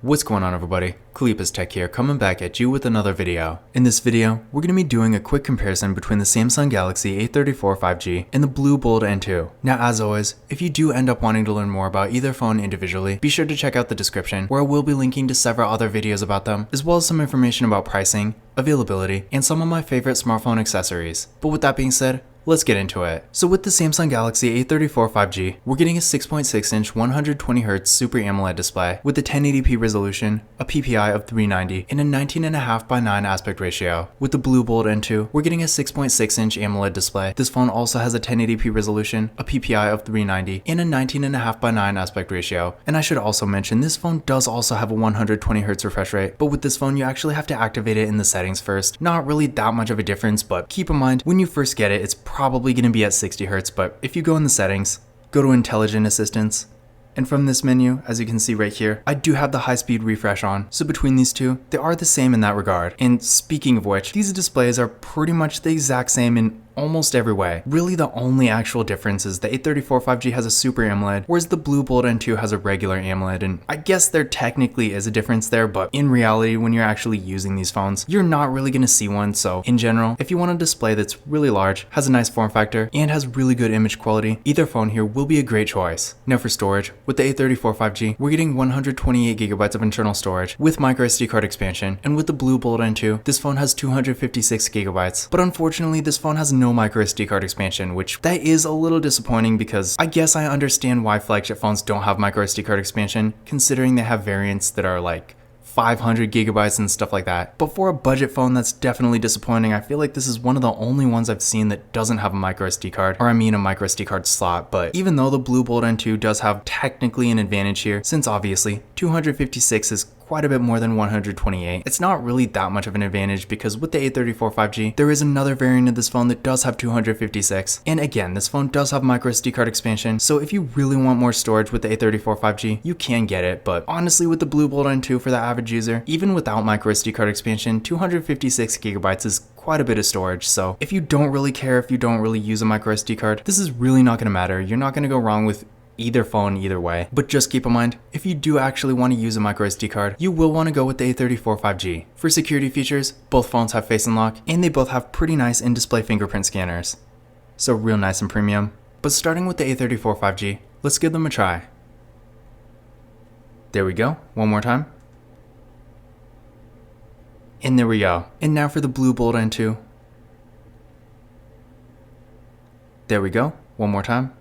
What's going on, everybody? Kalipus Tech here, coming back at you with another video. In this video, we're going to be doing a quick comparison between the Samsung Galaxy A34 5G and the Blue Bold N2. Now, as always, if you do end up wanting to learn more about either phone individually, be sure to check out the description, where I will be linking to several other videos about them, as well as some information about pricing, availability, and some of my favorite smartphone accessories. But with that being said, let's get into it. So with the Samsung Galaxy A34 5G, we're getting a 6.6-inch 120Hz Super AMOLED display with a 1080p resolution, a PPI of 390, and a 19.5:9 aspect ratio. With the Blue Bold N2, we're getting a 6.6-inch AMOLED display. This phone also has a 1080p resolution, a PPI of 390, and a 19.5:9 aspect ratio. And I should also mention, this phone does also have a 120Hz refresh rate, but with this phone you actually have to activate it in the settings first. Not really that much of a difference, but keep in mind, when you first get it, it's probably going to be at 60 Hz, but if you go in the settings, go to Intelligent Assistance, and from this menu, as you can see right here, I do have the high-speed refresh on. So between these two, they are the same in that regard. And speaking of which, these displays are pretty much the exact same in almost every way. Really, the only actual difference is the A34 5G has a Super AMOLED, whereas the Blue Bold N2 has a regular AMOLED, and I guess there technically is a difference there, but in reality, when you're actually using these phones, you're not really going to see one. So in general, if you want a display that's really large, has a nice form factor, and has really good image quality, either phone here will be a great choice. Now for storage, with the A34 5G, we're getting 128GB of internal storage with microSD card expansion, and with the Blue Bold N2, this phone has 256GB, but unfortunately this phone has no microSD card expansion, which that is a little disappointing because I guess I understand why flagship phones don't have microSD card expansion, considering they have variants that are like 500GB and stuff like that. But for a budget phone, that's definitely disappointing. I feel like this is one of the only ones I've seen that doesn't have a microSD card, or I mean a microSD card slot. But even though the Blue Bold N2 does have technically an advantage here, since obviously 256 is quite a bit more than 128, it's not really that much of an advantage because with the A34 5G, there is another variant of this phone that does have 256. And again, this phone does have microSD card expansion, so if you really want more storage with the A34 5G, you can get it. But honestly, with the Blue Bold N2 for the average user, even without microSD card expansion, 256GB is quite a bit of storage. So if you don't really care, if you don't really use a microSD card, this is really not going to matter. You're not going to go wrong with either phone either way. But just keep in mind, if you do actually want to use a microSD card, you will want to go with the A34 5G. For security features, both phones have Face Unlock, and they both have pretty nice in-display fingerprint scanners. So real nice and premium. But starting with the A34 5G, let's give them a try. There we go, one more time. And there we go. And now for the Blue Bold N2. There we go, one more time.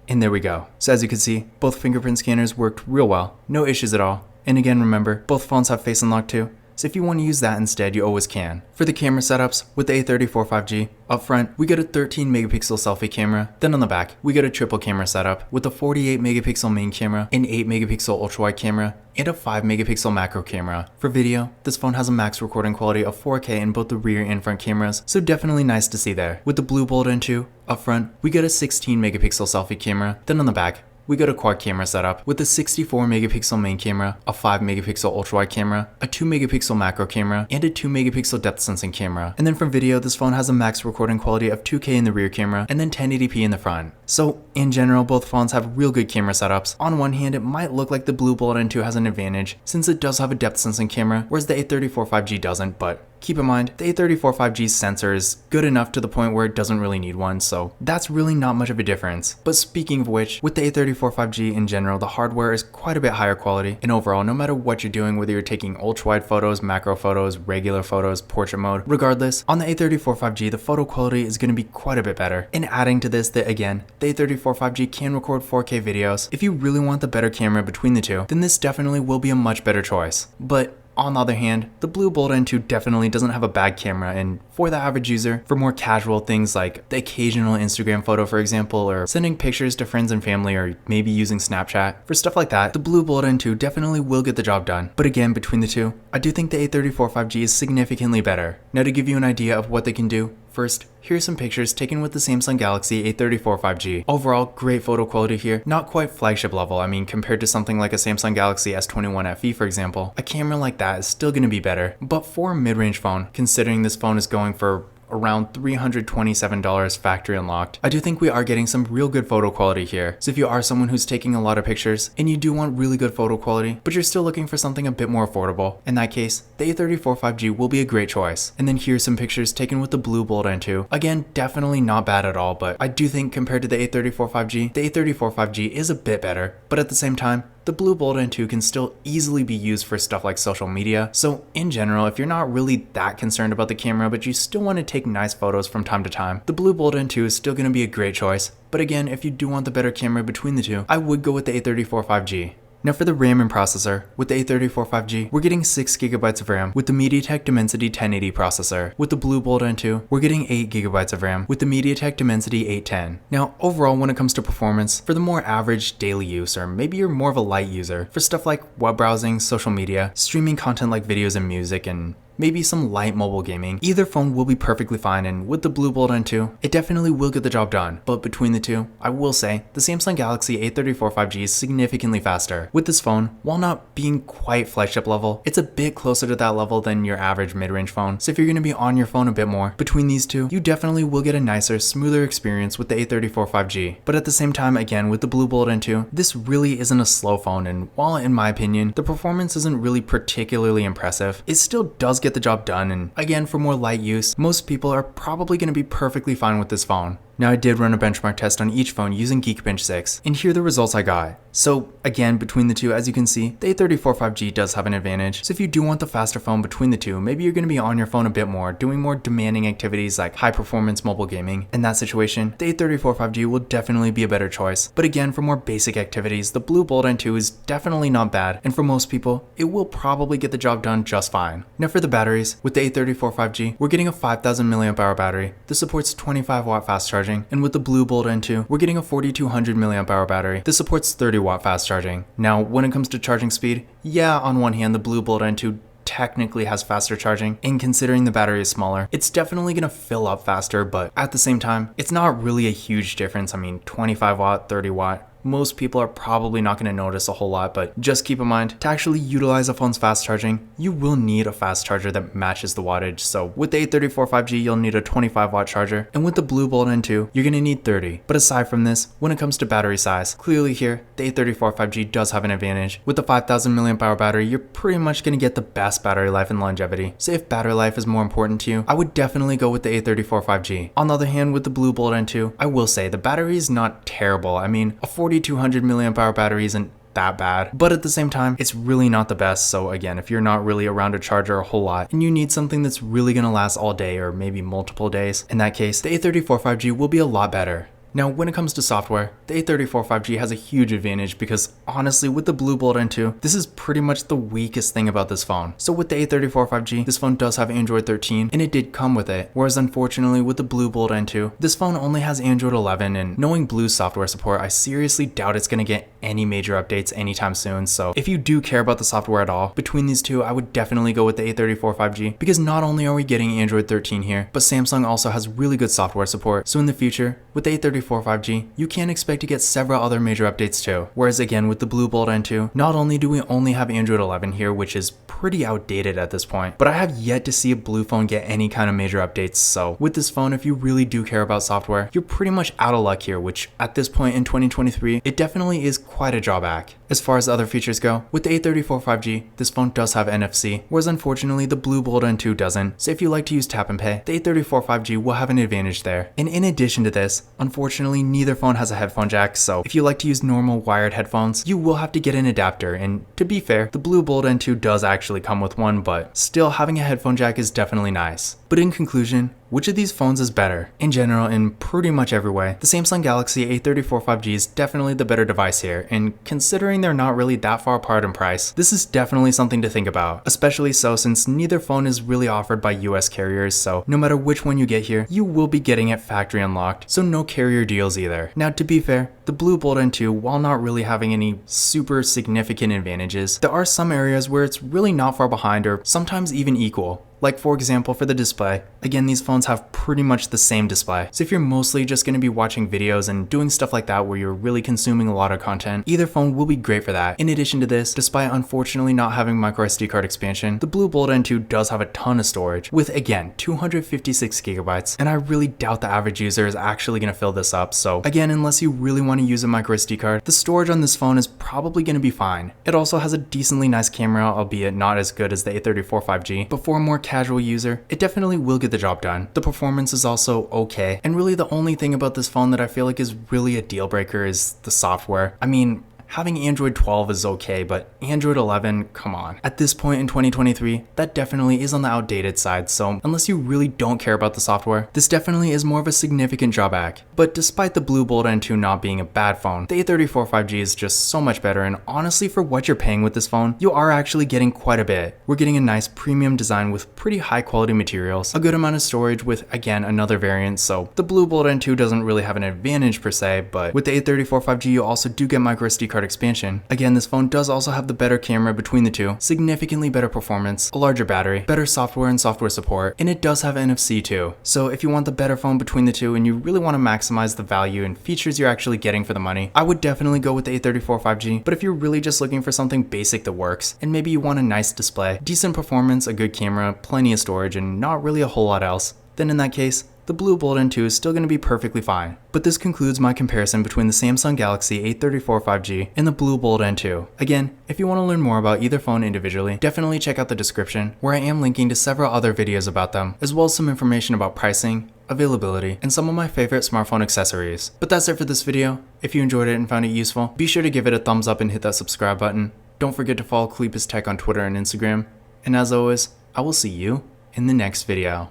And there we go. So as you can see, both fingerprint scanners worked real well. No issues at all. And again, remember, both phones have Face Unlock too. So if you want to use that instead, you always can. For the camera setups, with the A34 5G, up front, we got a 13MP selfie camera. Then on the back, we got a triple camera setup with a 48MP main camera, an 8MP ultra-wide camera, and a 5MP macro camera. For video, this phone has a max recording quality of 4K in both the rear and front cameras, so definitely nice to see there. With the Blue Bold N2, up front, we got a 16MP selfie camera. Then on the back, we got a quad camera setup with a 64MP main camera, a 5MP ultra-wide camera, a 2MP macro camera, and a 2MP depth sensing camera. And then from video, this phone has a max recording quality of 2K in the rear camera and then 1080p in the front. So in general, both phones have real good camera setups. On one hand, it might look like the Blue Bold N2 has an advantage since it does have a depth sensing camera, whereas the A34 5G doesn't, but keep in mind, the A34 5G's sensor is good enough to the point where it doesn't really need one, so that's really not much of a difference. But speaking of which, with the A34 5G in general, the hardware is quite a bit higher quality, and overall, no matter what you're doing, whether you're taking ultra-wide photos, macro photos, regular photos, portrait mode, regardless, on the A34 5G, the photo quality is going to be quite a bit better. And adding to this that, again, the A34 5G can record 4K videos. If you really want the better camera between the two, then this definitely will be a much better choice. But on the other hand, the Blue Bold N2 definitely doesn't have a bad camera, and for the average user, for more casual things like the occasional Instagram photo, for example, or sending pictures to friends and family, or maybe using Snapchat, for stuff like that, the Blue Bold N2 definitely will get the job done. But again, between the two, I do think the A34 5G is significantly better. Now to give you an idea of what they can do, first, here's some pictures taken with the Samsung Galaxy A34 5G. Overall, great photo quality here, not quite flagship level. I mean, compared to something like a Samsung Galaxy S21 FE, for example, a camera like that is still going to be better. But for a mid-range phone, considering this phone is going for around $327 factory unlocked, I do think we are getting some real good photo quality here. So if you are someone who's taking a lot of pictures and you do want really good photo quality, but you're still looking for something a bit more affordable, in that case, the A34 5G will be a great choice. And then here's some pictures taken with the Blue Bolt N2. Again, definitely not bad at all, but I do think compared to the A34 5G, the A34 5G is a bit better. But at the same time, the Blue Bolt N2 can still easily be used for stuff like social media. So in general, if you're not really that concerned about the camera, but you still want to take nice photos from time to time, the Blue Bolt N2 is still going to be a great choice. But again, if you do want the better camera between the two, I would go with the A34 5G. Now for the RAM and processor, with the A34 5G, we're getting 6GB of RAM with the MediaTek Dimensity 1080 processor. With the Blue Bolt N2, we're getting 8GB of RAM with the MediaTek Dimensity 810. Now overall, when it comes to performance, for the more average daily use, or maybe you're more of a light user, for stuff like web browsing, social media, streaming content like videos and music, and maybe some light mobile gaming, either phone will be perfectly fine, and with the Blue Bolt N2, it definitely will get the job done. But between the two, I will say, the Samsung Galaxy A34 5G is significantly faster. With this phone, while not being quite flagship level, it's a bit closer to that level than your average mid-range phone. So if you're going to be on your phone a bit more, between these two, you definitely will get a nicer, smoother experience with the A34 5G. But at the same time, again, with the Blue Bolt N2, this really isn't a slow phone, and while in my opinion, the performance isn't really particularly impressive, it still does get the job done. And again, for more light use, most people are probably going to be perfectly fine with this phone. Now I did run a benchmark test on each phone using Geekbench 6, and here are the results I got. So again, between the two, as you can see, the A34 5G does have an advantage. So if you do want the faster phone between the two, maybe you're going to be on your phone a bit more, doing more demanding activities like high performance mobile gaming. In that situation, the A34 5G will definitely be a better choice. But again, for more basic activities, the Blue Bolt N2 is definitely not bad, and for most people, it will probably get the job done just fine. Now for the batteries, with the A34 5G, we're getting a 5000 mAh battery. This supports 25W fast charging. And with the Blue Bolt N2, we're getting a 4200 mAh battery. This supports 30W fast charging. Now, when it comes to charging speed, yeah, on one hand, the Blue Bolt N2 technically has faster charging, and considering the battery is smaller, it's definitely going to fill up faster, but at the same time, it's not really a huge difference. I mean, 25W, 30W. Most people are probably not going to notice a whole lot, but just keep in mind, to actually utilize a phone's fast charging, you will need a fast charger that matches the wattage. So with the A34 5G, you'll need a 25W charger, and with the Blue Bolt N2, you're going to need 30. But aside from this, when it comes to battery size, clearly here, the A34 5G does have an advantage. With the 5000 mAh battery, you're pretty much going to get the best battery life and longevity. So if battery life is more important to you, I would definitely go with the A34 5G. On the other hand, with the Blue Bolt N2, I will say the battery is not terrible. I mean, a 4200 mAh battery isn't that bad, but at the same time, it's really not the best. So again, if you're not really around a charger a whole lot and you need something that's really gonna last all day or maybe multiple days, in that case, the A34 5G will be a lot better. Now, when it comes to software, the A34 5G has a huge advantage because honestly, with the Blue Bolt N2, this is pretty much the weakest thing about this phone. So with the A34 5G, this phone does have Android 13 and it did come with it. Whereas unfortunately with the Blue Bolt N2, this phone only has Android 11, and knowing Blue's software support, I seriously doubt it's going to get any major updates anytime soon. So if you do care about the software at all, between these two, I would definitely go with the A34 5G because not only are we getting Android 13 here, but Samsung also has really good software support. So in the future, with the A34 5G, you can expect to get several other major updates too. Whereas again, with the Blue Bolt N2, not only do we only have Android 11 here, which is pretty outdated at this point, but I have yet to see a Blue phone get any kind of major updates. So with this phone, if you really do care about software, you're pretty much out of luck here, which at this point in 2023, it definitely is quite a drawback. As far as other features go, with the A34 5G, this phone does have NFC, whereas unfortunately the Blue Bolt N2 doesn't. So if you like to use tap and pay, the A34 5G will have an advantage there. And in addition to this, unfortunately neither phone has a headphone jack, so if you like to use normal wired headphones, you will have to get an adapter. And to be fair, the Blue Bolt N2 does actually come with one, but still having a headphone jack is definitely nice. But in conclusion, which of these phones is better? In general, in pretty much every way, the Samsung Galaxy A34 5G is definitely the better device here, and considering they're not really that far apart in price, this is definitely something to think about, especially so since neither phone is really offered by US carriers, so no matter which one you get here, you will be getting it factory unlocked, so no carrier deals either. Now to be fair, the Blue Bolt N2, while not really having any super significant advantages, there are some areas where it's really not far behind or sometimes even equal. Like for example, for the display, again, these phones have pretty much the same display. So if you're mostly just going to be watching videos and doing stuff like that where you're really consuming a lot of content, either phone will be great for that. In addition to this, despite unfortunately not having microSD card expansion, the Blue Bold N2 does have a ton of storage with, again, 256 gigabytes, and I really doubt the average user is actually going to fill this up. So again, unless you really want to use a microSD card, the storage on this phone is probably going to be fine. It also has a decently nice camera, albeit not as good as the A34 5G, but for a more casual user, it definitely will get the job done. The performance is also okay, and really the only thing about this phone that I feel like is really a deal breaker is the software. I mean, having Android 12 is okay, but Android 11, come on. At this point in 2023, that definitely is on the outdated side, so unless you really don't care about the software, this definitely is more of a significant drawback. But despite the Blue Bold N2 not being a bad phone, the A34 5G is just so much better, and honestly for what you're paying with this phone, you are actually getting quite a bit. We're getting a nice premium design with pretty high quality materials, a good amount of storage with, again, another variant, so the Blue Bold N2 doesn't really have an advantage per se, but with the A34 5G you also do get microSD card expansion. Again, this phone does also have the better camera between the two, significantly better performance, a larger battery, better software and software support, and it does have NFC too. So if you want the better phone between the two and you really want to maximize the value and features you're actually getting for the money, I would definitely go with the A34 5G, but if you're really just looking for something basic that works, and maybe you want a nice display, decent performance, a good camera, plenty of storage, and not really a whole lot else, then in that case, the Blue Bold N2 is still going to be perfectly fine. But this concludes my comparison between the Samsung Galaxy A34 5G and the Blue Bold N2. Again, if you want to learn more about either phone individually, definitely check out the description, where I am linking to several other videos about them, as well as some information about pricing, availability, and some of my favorite smartphone accessories. But that's it for this video. If you enjoyed it and found it useful, be sure to give it a thumbs up and hit that subscribe button. Don't forget to follow Cleepus Tech on Twitter and Instagram. And as always, I will see you in the next video.